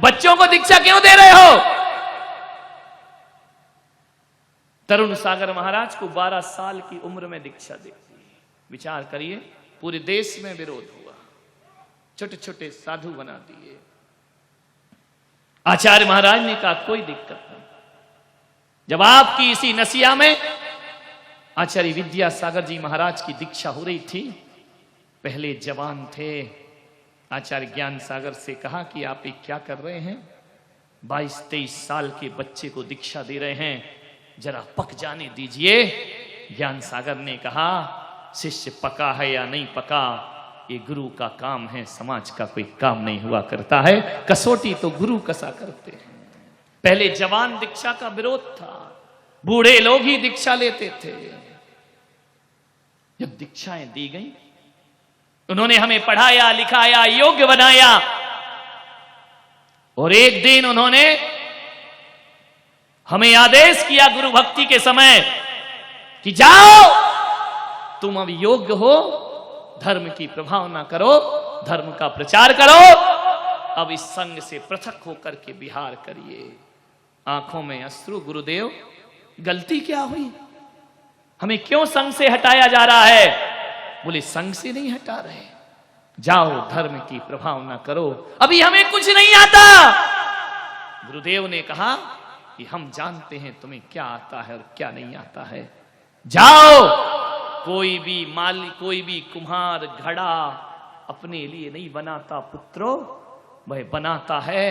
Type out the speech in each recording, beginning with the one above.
बच्चों को दीक्षा क्यों दे रहे हो? तरुण सागर महाराज को 12 साल की उम्र में दीक्षा दी। विचार करिए, पूरे देश में विरोध हुआ, छोटे छोटे साधु बना दिए। आचार्य महाराज ने कहा कोई दिक्कत नहीं। जब आपकी इसी नसिया में आचार्य विद्यासागर जी महाराज की दीक्षा हो रही थी, पहले जवान थे, आचार्य ज्ञान सागर से कहा कि आप ये क्या कर रहे हैं? 22-23 साल के बच्चे को दीक्षा दे रहे हैं, जरा पक जाने दीजिए। ज्ञान सागर ने कहा शिष्य पका है या नहीं पका, ये गुरु का काम है, समाज का कोई काम नहीं हुआ करता है। कसौटी तो गुरु कसा करते हैं। पहले जवान दीक्षा का विरोध था, बूढ़े लोग ही दीक्षा लेते थे। जब दीक्षाएं दी गई, उन्होंने हमें पढ़ाया, लिखाया, योग्य बनाया, और एक दिन उन्होंने हमें आदेश किया गुरु भक्ति के समय कि जाओ, तुम अब योग्य हो, धर्म की प्रभावना करो, धर्म का प्रचार करो, अब इस संघ से पृथक होकर के विहार करिए। आंखों में अश्रु, गुरुदेव गलती क्या हुई? हमें क्यों संघ से हटाया जा रहा है? बोले संघ से नहीं हटा रहे, जाओ धर्म की प्रभावना करो, अभी हमें कुछ नहीं आता। गुरुदेव ने कहा कि हम जानते हैं तुम्हें क्या आता है और क्या नहीं आता है। जाओ, कोई भी माली, कोई भी कुम्हार घड़ा अपने लिए नहीं बनाता पुत्रों, वह बनाता है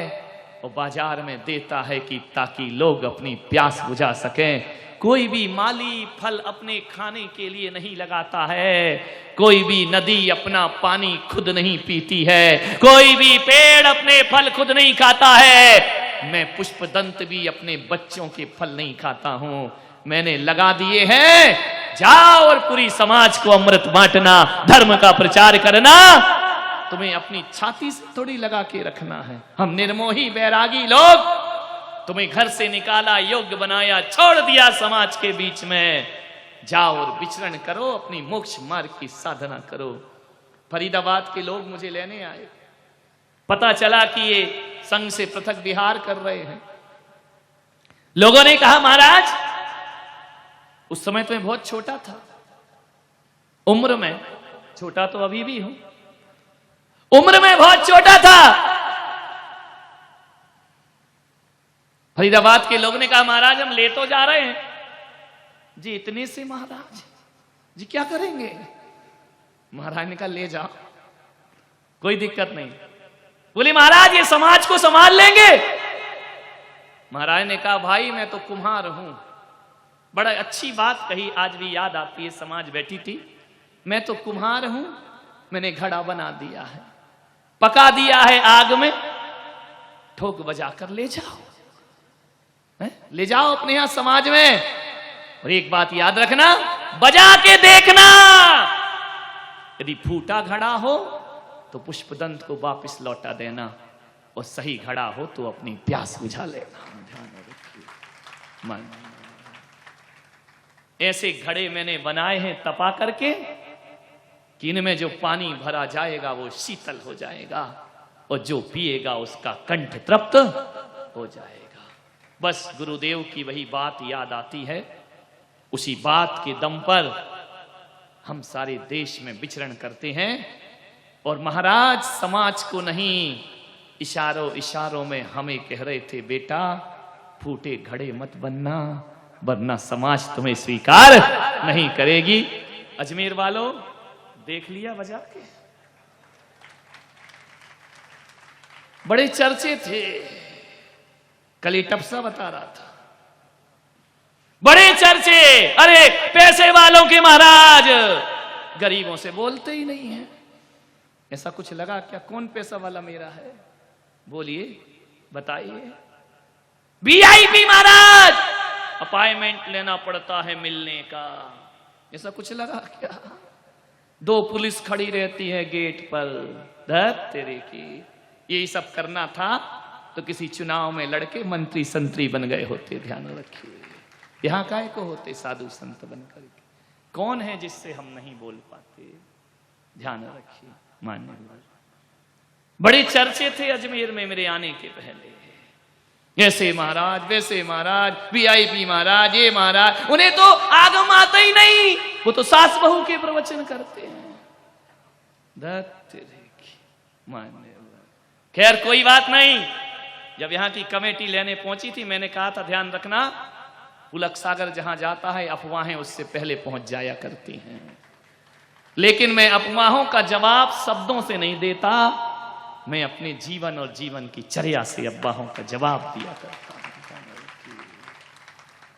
और बाजार में देता है कि ताकि लोग अपनी प्यास बुझा सकें। कोई भी माली फल अपने खाने के लिए नहीं लगाता है, कोई भी नदी अपना पानी खुद नहीं पीती है, कोई भी पेड़ अपने फल खुद नहीं खाता है। मैं पुष्पदंत भी अपने बच्चों के फल नहीं खाता हूं, मैंने लगा दिए हैं। जाओ और पूरी समाज को अमृत बांटना, धर्म का प्रचार करना, तुम्हें अपनी छाती से थोड़ी लगा के रखना है। हम निर्मोही बैरागी लोग, तुम्हें घर से निकाला, योग्य बनाया, छोड़ दिया समाज के बीच में। जाओ और विचरण करो, अपनी मोक्ष मार्ग की साधना करो। फरीदाबाद के लोग मुझे लेने आए, पता चला कि ये संघ से पृथक विहार कर रहे हैं। लोगों ने कहा महाराज उस समय तो मैं बहुत छोटा था, उम्र में छोटा तो अभी भी हूं, उम्र में बहुत छोटा था। फरीदाबाद के लोग ने कहा महाराज हम ले तो जा रहे हैं जी, इतने से महाराज जी क्या करेंगे? महाराज ने कहा ले जाओ, कोई दिक्कत नहीं। बोले महाराज ये समाज को संभाल लेंगे? महाराज ने कहा भाई मैं तो कुम्हार हूं। बड़ा अच्छी बात कही, आज भी याद आती है, समाज बैठी थी, मैं तो कुम्हार हूं, मैंने घड़ा बना दिया है, पका दिया है आग में, ठोक बजा कर ले जाओ, ले जाओ अपने यहां समाज में। और एक बात याद रखना, बजा के देखना, यदि फूटा घड़ा हो तो पुष्पदंत को वापस लौटा देना, और सही घड़ा हो तो अपनी प्यास बुझा लेना। ध्यान रखिए, ऐसे घड़े मैंने बनाए हैं तपा करके कि इनमें जो पानी भरा जाएगा वो शीतल हो जाएगा, और जो पिएगा उसका कंठ तृप्त हो जाएगा। बस गुरुदेव की वही बात याद आती है, उसी बात के दम पर हम सारे देश में विचरण करते हैं। और महाराज समाज को नहीं, इशारों इशारों में हमें कह रहे थे बेटा फूटे घड़े मत बनना, वरना समाज तुम्हें स्वीकार नहीं करेगी। अजमेर वालों देख लिया बजा के, बड़े चर्चे थे, कल ये टपसा बता रहा था, बड़े चर्चे। अरे पैसे वालों के महाराज गरीबों से बोलते ही नहीं है। ऐसा कुछ लगा क्या? कौन पैसा वाला मेरा है? बोलिए, बताइए। वीआईपी महाराज, अपॉइंटमेंट लेना पड़ता है मिलने का, ऐसा कुछ लगा क्या? 2 पुलिस खड़ी रहती है गेट पर, धत तेरे की। यही सब करना था तो किसी चुनाव में लड़के मंत्री संतरी बन गए होते। ध्यान रखिए, यहां काय को होते साधु संत बनकर के। कौन है जिससे हम नहीं बोल पाते? ध्यान रखिए मान्य। बड़े चर्चे थे अजमेर में मेरे आने के पहले, ऐसे महाराज वैसे महाराज, वीआईपी महाराज, ये महाराज। उन्हें तो आगम आता ही नहीं, वो तो सास बहू के प्रवचन करते हैं। खैर कोई बात नहीं। जब यहां की कमेटी लेने पहुंची थी, मैंने कहा था ध्यान रखना, उलक सागर जहां जाता है अफवाहें उससे पहले पहुंच जाया करती हैं। लेकिन मैं अफवाहों का जवाब शब्दों से नहीं देता, मैं अपने जीवन और जीवन की चर्या से अफवाहों का जवाब दिया करता हूं।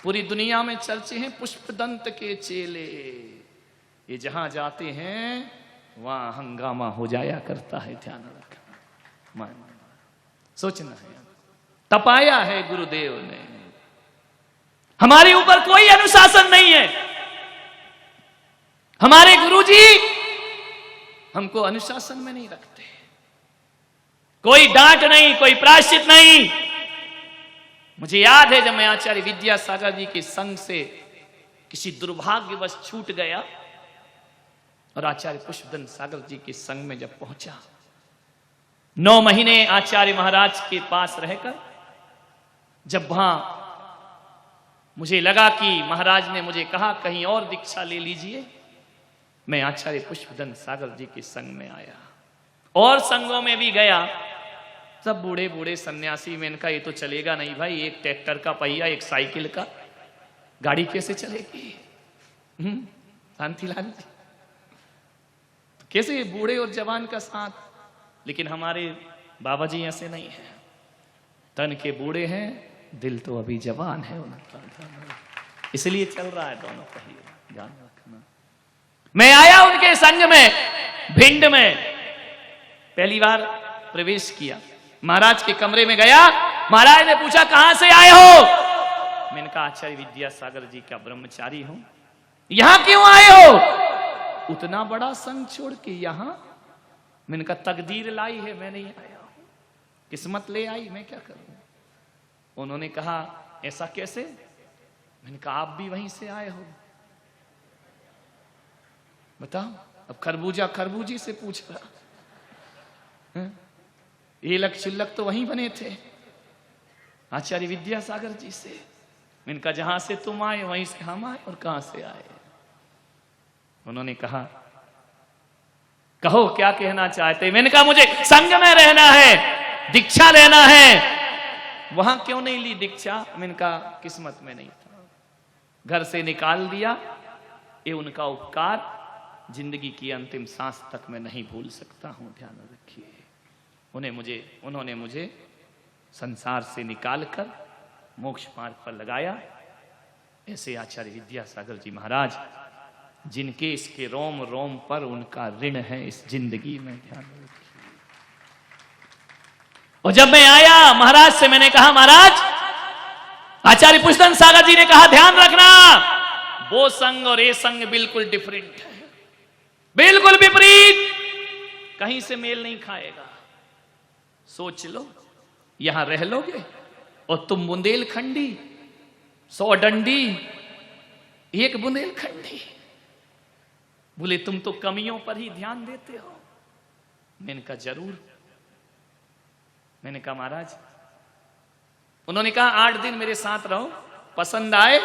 पूरी दुनिया में चर्चे हैं पुष्पदंत के चेले, ये जहां जाते हैं वहां हंगामा हो जाया करता है। ध्यान रखना, सोचना है। तपाया है गुरुदेव ने, हमारे ऊपर कोई अनुशासन नहीं है। हमारे गुरुजी हमको अनुशासन में नहीं रखते, कोई डांट नहीं, कोई प्रायश्चित नहीं। मुझे याद है जब मैं आचार्य विद्यासागर जी के संग से किसी दुर्भाग्यवश छूट गया और आचार्य पुष्पदंत सागर जी के संग में जब पहुंचा, 9 महीने आचार्य महाराज के पास रहकर जब वहां मुझे लगा कि महाराज ने मुझे कहा कहीं और दीक्षा ले लीजिए, मैं आचार्य पुष्पदंत सागर जी के संग में आया और संगों में भी गया। सब बूढ़े बूढ़े सन्यासी, मैंने कहा ये तो चलेगा नहीं भाई, एक ट्रैक्टर का पहिया, एक साइकिल का, गाड़ी कैसे चलेगी? शांतिलाल जी कैसे बूढ़े और जवान का साथ? लेकिन हमारे बाबा जी ऐसे नहीं है, तन के बूढ़े हैं, दिल तो अभी जवान है उनका, इसलिए चल रहा है दोनों पहिए। ध्यान रखना। मैं आया उनके संग में, भिंड में पहली बार प्रवेश किया, महाराज के कमरे में गया। महाराज ने पूछा कहां से आए हो? मैंने कहा आचार्य विद्यासागर जी का ब्रह्मचारी हूं। यहां क्यों आए हो? उतना बड़ा संग छोड़ के यहां? मैंने कहा तकदीर लाई है, मैं नहीं आया हूं, किस्मत ले आई, मैं क्या करूं? उन्होंने कहा ऐसा कैसे? मैंने कहा आप भी वहीं से आए हो, बताओ। अब खरबूजा खरबूजी से पूछ रहा, ये लक चिल्लक तो वहीं बने थे आचार्य विद्यासागर जी से। मैंने कहा जहां से तुम आए वहीं से हम आए, और कहां से आए? उन्होंने कहा कहो क्या कहना चाहते? मैंने कहा मुझे संग में रहना है, दीक्षा लेना है। वहां क्यों नहीं ली दीक्षा? मैंने कहा किस्मत में नहीं था, घर से निकाल दिया। ये उनका उपकार जिंदगी की अंतिम सांस तक मैं नहीं भूल सकता हूं। ध्यान रखिए, उन्होंने मुझे संसार से निकालकर मोक्ष मार्ग पर लगाया। ऐसे आचार्य विद्यासागर जी महाराज, जिनके इसके रोम रोम पर उनका ऋण है इस जिंदगी में। ध्यान रखिए। और जब मैं आया महाराज से, मैंने कहा महाराज, आचार्य पुष्पदंत सागर जी ने कहा ध्यान रखना, वो संग और ये संग बिल्कुल डिफरेंट है, बिल्कुल विपरीत, कहीं से मेल नहीं खाएगा। सोच लो, यहां रह लोगे और तुम बुंदेलखंडी, 100 डंडी, एक बुंदेलखंडी। बोले तुम तो कमियों पर ही ध्यान देते हो। मैंने कहा जरूर। मैंने कहा महाराज, उन्होंने कहा 8 दिन मेरे साथ रहो, पसंद आए।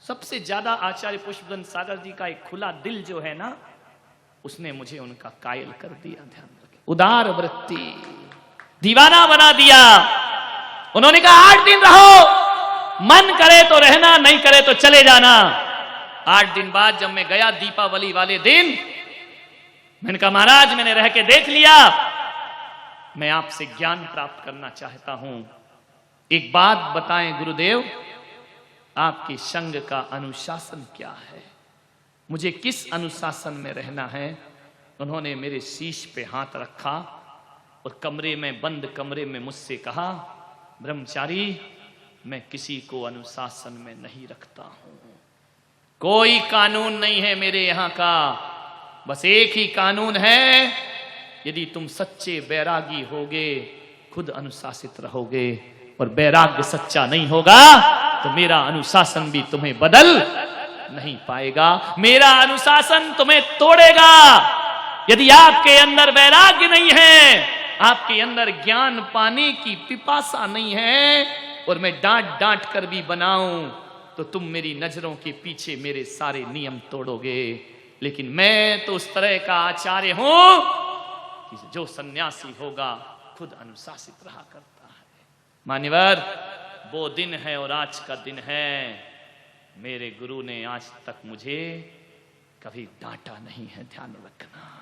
सबसे ज्यादा आचार्य पुष्पदंत सागर जी का एक खुला दिल जो है ना, उसने मुझे उनका कायल कर दिया। ध्यान रखें, उदार वृत्ति, दीवाना बना दिया। उन्होंने कहा 8 दिन रहो, मन करे तो रहना, नहीं करे तो चले जाना। 8 दिन बाद जब मैं गया दीपावली वाले दिन, मैंने कहा महाराज मैंने रह के देख लिया, मैं आपसे ज्ञान प्राप्त करना चाहता हूं, एक बात बताएं गुरुदेव, आपके संग का अनुशासन क्या है? मुझे किस अनुशासन में रहना है? उन्होंने मेरे शीश पे हाथ रखा और कमरे में, बंद कमरे में मुझसे कहा, ब्रह्मचारी मैं किसी को अनुशासन में नहीं रखता हूं, कोई कानून नहीं है मेरे यहां का, बस एक ही कानून है, यदि तुम सच्चे बैरागी होगे खुद अनुशासित रहोगे, और बैराग्य सच्चा नहीं होगा तो मेरा अनुशासन भी तुम्हें बदल नहीं पाएगा, मेरा अनुशासन तुम्हें तोड़ेगा। यदि आपके अंदर वैराग्य नहीं है, आपके अंदर ज्ञान पाने की पिपासा नहीं है, और मैं डांट डांट कर भी बनाऊं तो तुम मेरी नजरों के पीछे मेरे सारे नियम तोड़ोगे। लेकिन मैं तो उस तरह का आचार्य हूं कि जो सन्यासी होगा खुद अनुशासित रहा करता है। मान्यवर, वो दिन है और आज का दिन है। मेरे गुरु ने आज तक मुझे कभी डांटा नहीं है, ध्यान रखना।